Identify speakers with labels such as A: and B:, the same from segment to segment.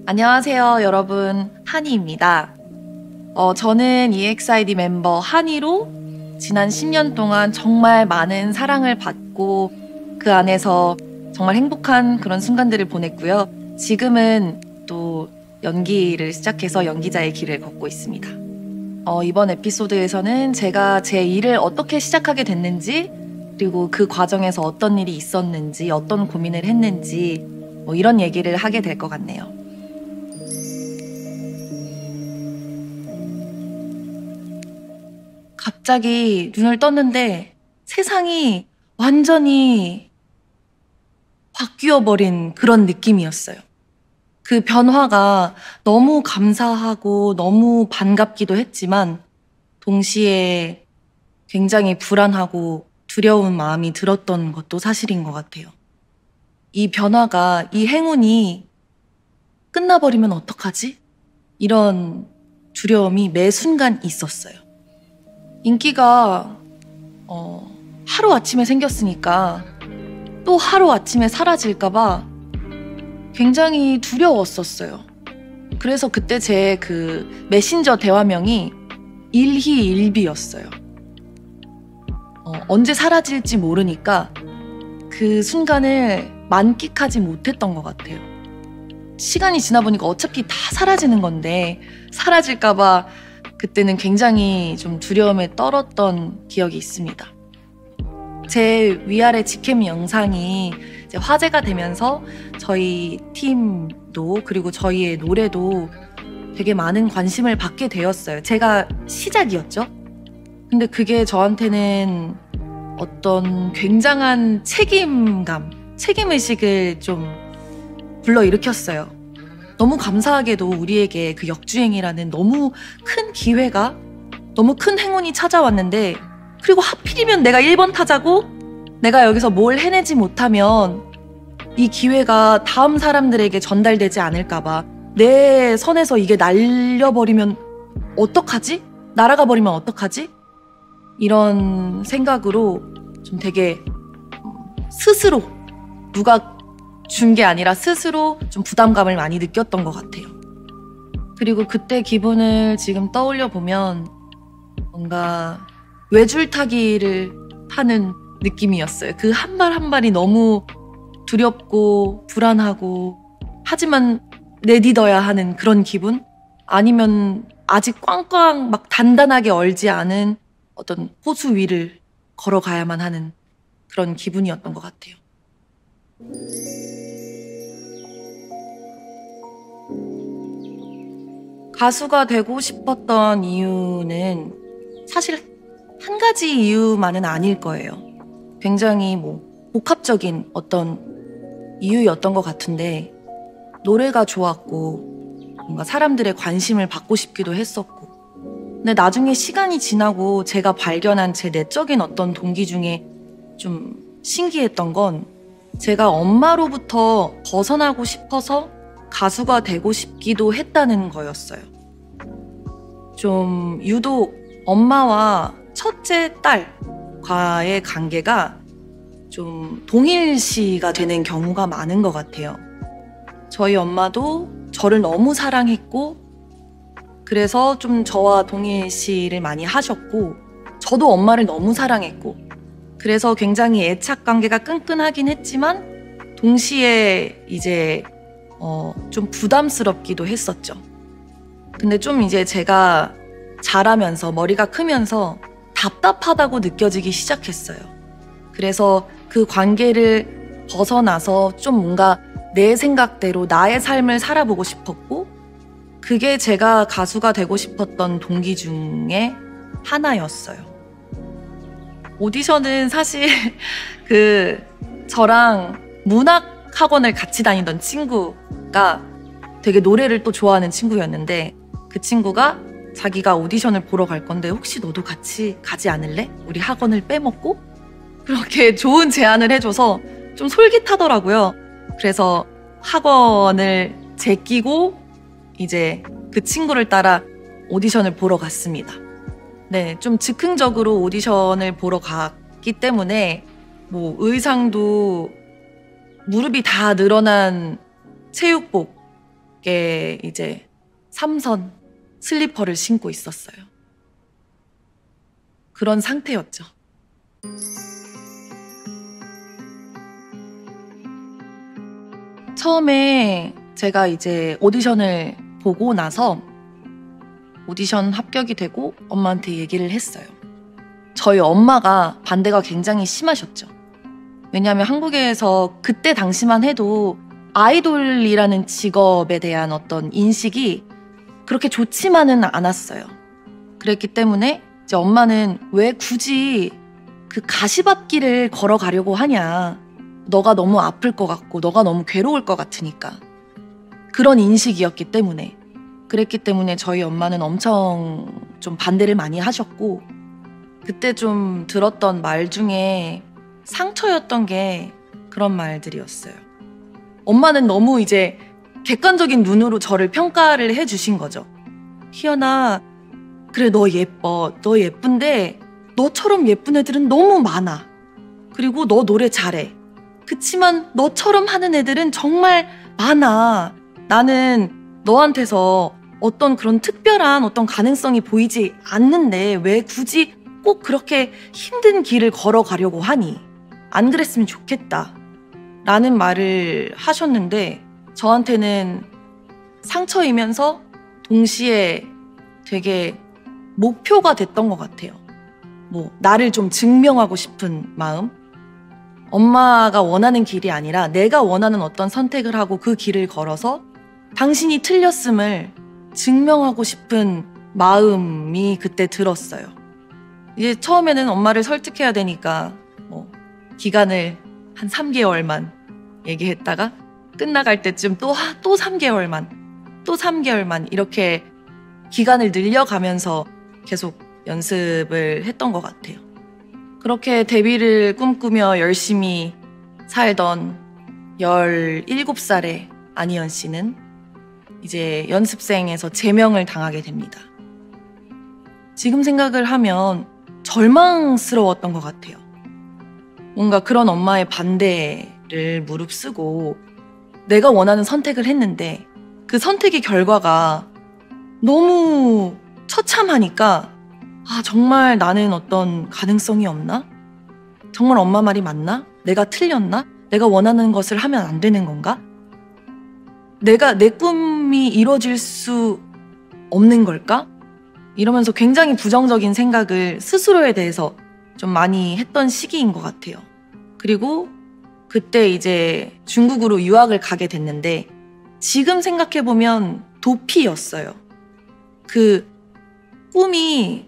A: 안녕하세요, 여러분. 한이입니다. 저는 EXID 멤버 한이로 지난 10년 동안 정말 많은 사랑을 받고 그 안에서 정말 행복한 그런 순간들을 보냈고요. 지금은 또 연기를 시작해서 연기자의 길을 걷고 있습니다. 이번 에피소드에서는 제가 제 일을 어떻게 시작하게 됐는지, 그리고 그 과정에서 어떤 일이 있었는지, 어떤 고민을 했는지, 이런 얘기를 하게 될 것 같네요. 갑자기 눈을 떴는데 세상이 완전히 바뀌어버린 그런 느낌이었어요. 그 변화가 너무 감사하고 너무 반갑기도 했지만 동시에 굉장히 불안하고 두려운 마음이 들었던 것도 사실인 것 같아요. 이 변화가, 이 행운이 끝나버리면 어떡하지? 이런 두려움이 매 순간 있었어요. 인기가 하루아침에 생겼으니까 또 하루아침에 사라질까봐 굉장히 두려웠었어요. 그래서 그때 제 그 메신저 대화명이 일희일비였어요. 언제 사라질지 모르니까 그 순간을 만끽하지 못했던 것 같아요. 시간이 지나 보니까 어차피 다 사라지는 건데 사라질까봐 그때는 굉장히 좀 두려움에 떨었던 기억이 있습니다. 제 위아래 직캠 영상이 이제 화제가 되면서 저희 팀도 그리고 저희의 노래도 되게 많은 관심을 받게 되었어요. 제가 시작이었죠. 근데 그게 저한테는 어떤 굉장한 책임의식을 좀 불러일으켰어요. 너무 감사하게도 우리에게 그 역주행이라는 너무 큰 기회가, 너무 큰 행운이 찾아왔는데, 그리고 하필이면 내가 1번 타자고 내가 여기서 뭘 해내지 못하면 이 기회가 다음 사람들에게 전달되지 않을까봐, 내 선에서 이게 날려버리면 어떡하지? 날아가 버리면 어떡하지? 이런 생각으로 좀 되게 스스로, 누가 준 게 아니라 스스로 좀 부담감을 많이 느꼈던 것 같아요. 그리고 그때 기분을 지금 떠올려 보면 뭔가 외줄타기를 하는 느낌이었어요. 그 한 발 한 발이 너무 두렵고 불안하고, 하지만 내딛어야 하는 그런 기분? 아니면 아직 꽝꽝 막 단단하게 얼지 않은 어떤 호수 위를 걸어가야만 하는 그런 기분이었던 것 같아요. 가수가 되고 싶었던 이유는 사실 한 가지 이유만은 아닐 거예요. 굉장히 복합적인 어떤 이유였던 것 같은데, 노래가 좋았고 뭔가 사람들의 관심을 받고 싶기도 했었고, 근데 나중에 시간이 지나고 제가 발견한 제 내적인 어떤 동기 중에 좀 신기했던 건, 제가 엄마로부터 벗어나고 싶어서 가수가 되고 싶기도 했다는 거였어요. 좀 유독 엄마와 첫째 딸과의 관계가 좀 동일시가 되는 경우가 많은 것 같아요. 저희 엄마도 저를 너무 사랑했고, 그래서 좀 저와 동일시를 많이 하셨고, 저도 엄마를 너무 사랑했고, 그래서 굉장히 애착 관계가 끈끈하긴 했지만 동시에 이제 좀 부담스럽기도 했었죠. 근데 좀 이제 제가 자라면서, 머리가 크면서 답답하다고 느껴지기 시작했어요. 그래서 그 관계를 벗어나서 좀 뭔가 내 생각대로 나의 삶을 살아보고 싶었고, 그게 제가 가수가 되고 싶었던 동기 중에 하나였어요. 오디션은 사실 저랑 문학 학원을 같이 다니던 친구가 되게 노래를 또 좋아하는 친구였는데, 그 친구가 자기가 오디션을 보러 갈 건데 혹시 너도 같이 가지 않을래? 우리 학원을 빼먹고? 그렇게 좋은 제안을 해줘서 좀 솔깃하더라고요. 그래서 학원을 제끼고 이제 그 친구를 따라 오디션을 보러 갔습니다. 네, 좀 즉흥적으로 오디션을 보러 갔기 때문에 의상도 무릎이 다 늘어난 체육복 어깨에 이제 3선 슬리퍼를 신고 있었어요. 그런 상태였죠. 처음에 제가 이제 오디션을 보고 나서 오디션 합격이 되고 엄마한테 얘기를 했어요. 저희 엄마가 반대가 굉장히 심하셨죠. 왜냐하면 한국에서 그때 당시만 해도 아이돌이라는 직업에 대한 어떤 인식이 그렇게 좋지만은 않았어요. 그랬기 때문에 이제 엄마는 왜 굳이 그 가시밭길을 걸어가려고 하냐. 너가 너무 아플 것 같고 너가 너무 괴로울 것 같으니까. 그런 인식이었기 때문에. 그랬기 때문에 저희 엄마는 엄청 좀 반대를 많이 하셨고 그때 좀 들었던 말 중에 상처였던 게 그런 말들이었어요. 엄마는 너무 이제 객관적인 눈으로 저를 평가를 해주신 거죠. 희연아, 그래 너 예뻐. 너 예쁜데 너처럼 예쁜 애들은 너무 많아. 그리고 너 노래 잘해. 그치만 너처럼 하는 애들은 정말 많아. 나는 너한테서 어떤 그런 특별한 어떤 가능성이 보이지 않는데 왜 굳이 꼭 그렇게 힘든 길을 걸어가려고 하니? 안 그랬으면 좋겠다. 라는 말을 하셨는데 저한테는 상처이면서 동시에 되게 목표가 됐던 것 같아요. 나를 좀 증명하고 싶은 마음. 엄마가 원하는 길이 아니라 내가 원하는 어떤 선택을 하고 그 길을 걸어서 당신이 틀렸음을 증명하고 싶은 마음이 그때 들었어요. 이제 처음에는 엄마를 설득해야 되니까 기간을 한 3개월만 얘기했다가 끝나갈 때쯤 또 3개월만 이렇게 기간을 늘려가면서 계속 연습을 했던 것 같아요. 그렇게 데뷔를 꿈꾸며 열심히 살던 17살의 안희연 씨는 이제 연습생에서 제명을 당하게 됩니다. 지금 생각을 하면 절망스러웠던 것 같아요. 뭔가 그런 엄마의 반대를 무릅쓰고 내가 원하는 선택을 했는데 그 선택의 결과가 너무 처참하니까 정말 나는 어떤 가능성이 없나? 정말 엄마 말이 맞나? 내가 틀렸나? 내가 원하는 것을 하면 안 되는 건가? 내 꿈이 이루어질 수 없는 걸까? 이러면서 굉장히 부정적인 생각을 스스로에 대해서 좀 많이 했던 시기인 것 같아요. 그리고 그때 이제 중국으로 유학을 가게 됐는데 지금 생각해보면 도피였어요. 그 꿈이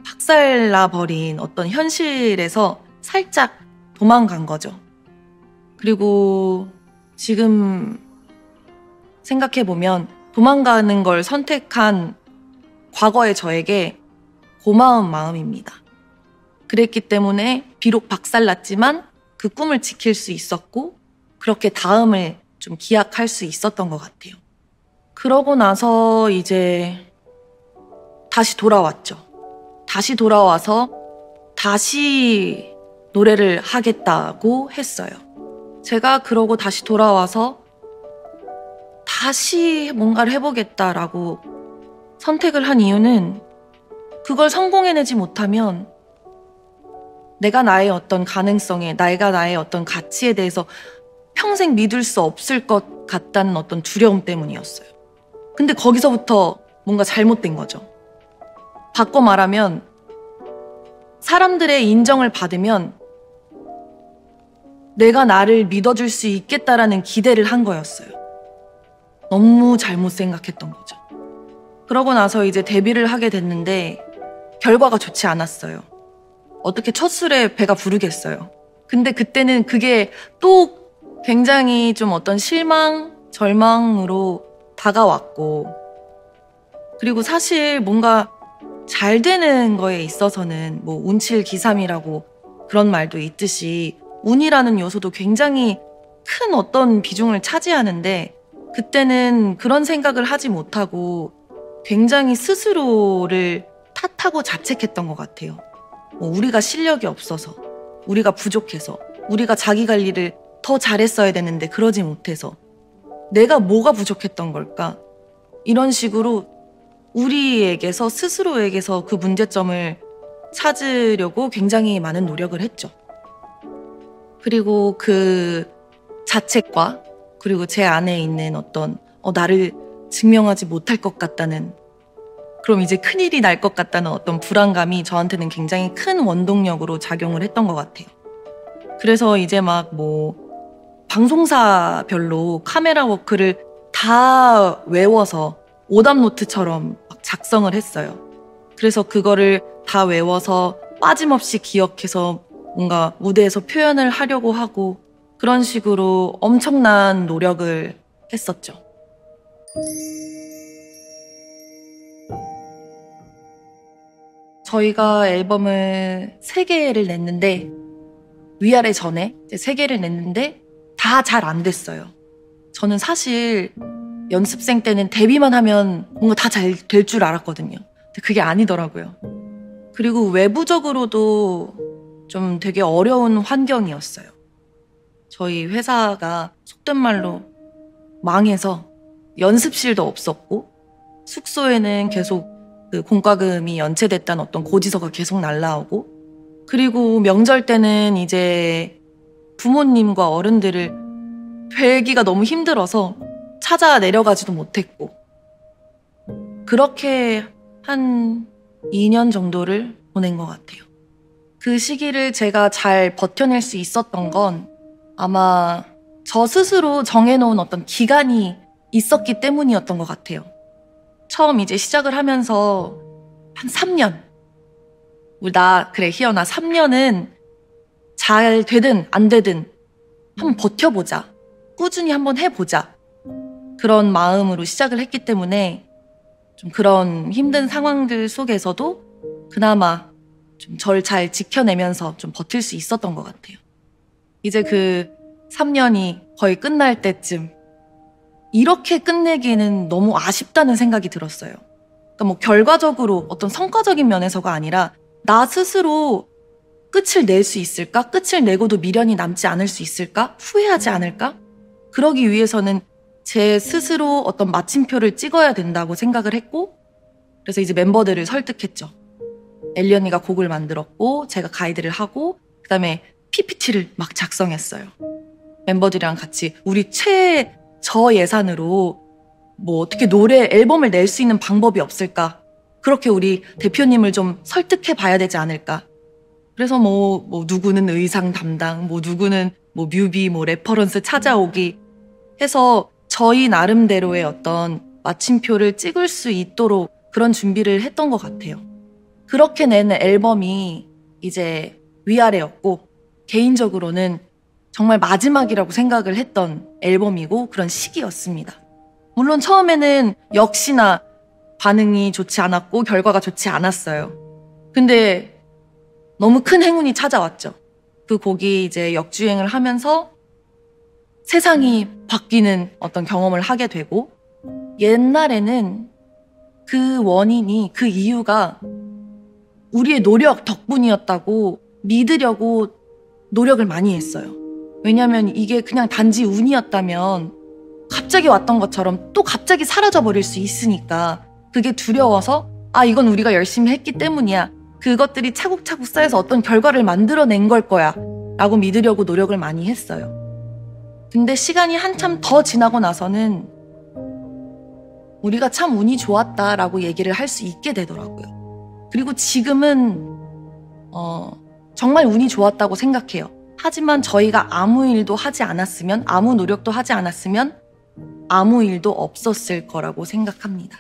A: 박살나버린 어떤 현실에서 살짝 도망간 거죠. 그리고 지금 생각해보면 도망가는 걸 선택한 과거의 저에게 고마운 마음입니다. 그랬기 때문에 비록 박살났지만 그 꿈을 지킬 수 있었고 그렇게 다음을 좀 기약할 수 있었던 것 같아요. 그러고 나서 이제 다시 돌아왔죠. 다시 돌아와서 다시 노래를 하겠다고 했어요. 제가 그러고 다시 돌아와서 다시 뭔가를 해보겠다라고 선택을 한 이유는 그걸 성공해내지 못하면 내가 나의 어떤 가능성에, 내가 나의 어떤 가치에 대해서 평생 믿을 수 없을 것 같다는 어떤 두려움 때문이었어요. 근데 거기서부터 뭔가 잘못된 거죠. 바꿔 말하면 사람들의 인정을 받으면 내가 나를 믿어줄 수 있겠다라는 기대를 한 거였어요. 너무 잘못 생각했던 거죠. 그러고 나서 이제 데뷔를 하게 됐는데 결과가 좋지 않았어요. 어떻게 첫 술에 배가 부르겠어요. 근데 그때는 그게 또 굉장히 좀 어떤 실망, 절망으로 다가왔고 그리고 사실 뭔가 잘 되는 거에 있어서는 운칠기삼이라고 그런 말도 있듯이 운이라는 요소도 굉장히 큰 어떤 비중을 차지하는데 그때는 그런 생각을 하지 못하고 굉장히 스스로를 탓하고 자책했던 것 같아요. 우리가 실력이 없어서, 우리가 부족해서, 우리가 자기 관리를 더 잘했어야 되는데 그러지 못해서 내가 뭐가 부족했던 걸까? 이런 식으로 우리에게서 스스로에게서 그 문제점을 찾으려고 굉장히 많은 노력을 했죠. 그리고 그 자책과 그리고 제 안에 있는 어떤 나를 증명하지 못할 것 같다는, 그럼 이제 큰일이 날 것 같다는 어떤 불안감이 저한테는 굉장히 큰 원동력으로 작용을 했던 것 같아요. 그래서 이제 막 방송사별로 카메라 워크를 다 외워서 오답노트처럼 막 작성을 했어요. 그래서 그거를 다 외워서 빠짐없이 기억해서 뭔가 무대에서 표현을 하려고 하고 그런 식으로 엄청난 노력을 했었죠. 저희가 앨범을 3개를 냈는데 위아래 전에 3개를 냈는데 다 잘 안 됐어요. 저는 사실 연습생 때는 데뷔만 하면 뭔가 다 잘 될 줄 알았거든요. 근데 그게 아니더라고요. 그리고 외부적으로도 좀 되게 어려운 환경이었어요. 저희 회사가 속된 말로 망해서 연습실도 없었고 숙소에는 계속 그 공과금이 연체됐다는 어떤 고지서가 계속 날라오고, 그리고 명절 때는 이제 부모님과 어른들을 뵈기가 너무 힘들어서 찾아 내려가지도 못했고, 그렇게 한 2년 정도를 보낸 것 같아요. 그 시기를 제가 잘 버텨낼 수 있었던 건 아마 저 스스로 정해놓은 어떤 기간이 있었기 때문이었던 것 같아요. 처음 이제 시작을 하면서 한 3년. 그래, 희연아, 3년은 잘 되든 안 되든 한번 버텨보자. 꾸준히 한번 해보자. 그런 마음으로 시작을 했기 때문에 좀 그런 힘든 상황들 속에서도 그나마 좀 절 잘 지켜내면서 좀 버틸 수 있었던 것 같아요. 이제 그 3년이 거의 끝날 때쯤 이렇게 끝내기는 너무 아쉽다는 생각이 들었어요. 그러니까 결과적으로 어떤 성과적인 면에서가 아니라 나 스스로 끝을 낼 수 있을까? 끝을 내고도 미련이 남지 않을 수 있을까? 후회하지 않을까? 그러기 위해서는 제 스스로 어떤 마침표를 찍어야 된다고 생각을 했고, 그래서 이제 멤버들을 설득했죠. 엘리 언니가 곡을 만들었고 제가 가이드를 하고 그다음에 PPT를 막 작성했어요. 멤버들이랑 같이 우리 최저 예산으로 어떻게 노래 앨범을 낼 수 있는 방법이 없을까? 그렇게 우리 대표님을 좀 설득해 봐야 되지 않을까? 그래서 누구는 의상 담당, 누구는 뮤비, 레퍼런스 찾아오기 해서 저희 나름대로의 어떤 마침표를 찍을 수 있도록 그런 준비를 했던 것 같아요. 그렇게 낸 앨범이 이제 위아래였고, 개인적으로는 정말 마지막이라고 생각을 했던 앨범이고 그런 시기였습니다. 물론 처음에는 역시나 반응이 좋지 않았고 결과가 좋지 않았어요. 근데 너무 큰 행운이 찾아왔죠. 그 곡이 이제 역주행을 하면서 세상이 바뀌는 어떤 경험을 하게 되고, 옛날에는 그 원인이, 그 이유가 우리의 노력 덕분이었다고 믿으려고 노력을 많이 했어요. 왜냐면 이게 그냥 단지 운이었다면 갑자기 왔던 것처럼 또 갑자기 사라져버릴 수 있으니까 그게 두려워서 이건 우리가 열심히 했기 때문이야. 그것들이 차곡차곡 쌓여서 어떤 결과를 만들어낸 걸 거야 라고 믿으려고 노력을 많이 했어요. 근데 시간이 한참 더 지나고 나서는 우리가 참 운이 좋았다라고 얘기를 할 수 있게 되더라고요. 그리고 지금은 정말 운이 좋았다고 생각해요. 하지만 저희가 아무 일도 하지 않았으면, 아무 노력도 하지 않았으면 아무 일도 없었을 거라고 생각합니다.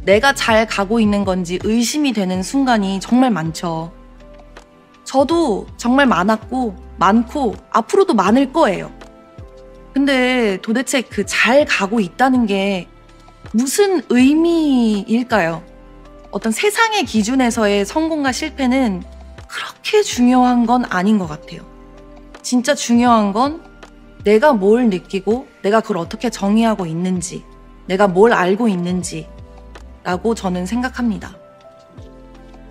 A: 내가 잘 가고 있는 건지 의심이 되는 순간이 정말 많죠. 저도 정말 많고 앞으로도 많을 거예요. 근데 도대체 그 잘 가고 있다는 게 무슨 의미일까요? 어떤 세상의 기준에서의 성공과 실패는 그렇게 중요한 건 아닌 것 같아요. 진짜 중요한 건 내가 뭘 느끼고 내가 그걸 어떻게 정의하고 있는지, 내가 뭘 알고 있는지 라고 저는 생각합니다.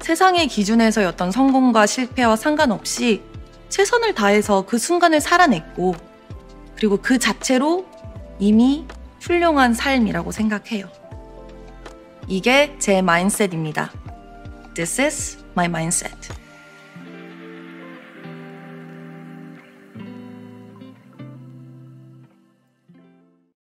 A: 세상의 기준에서의 어떤 성공과 실패와 상관없이 최선을 다해서 그 순간을 살아냈고, 그리고 그 자체로 이미 훌륭한 삶이라고 생각해요. 이게 제 마인셋입니다. This is my mindset.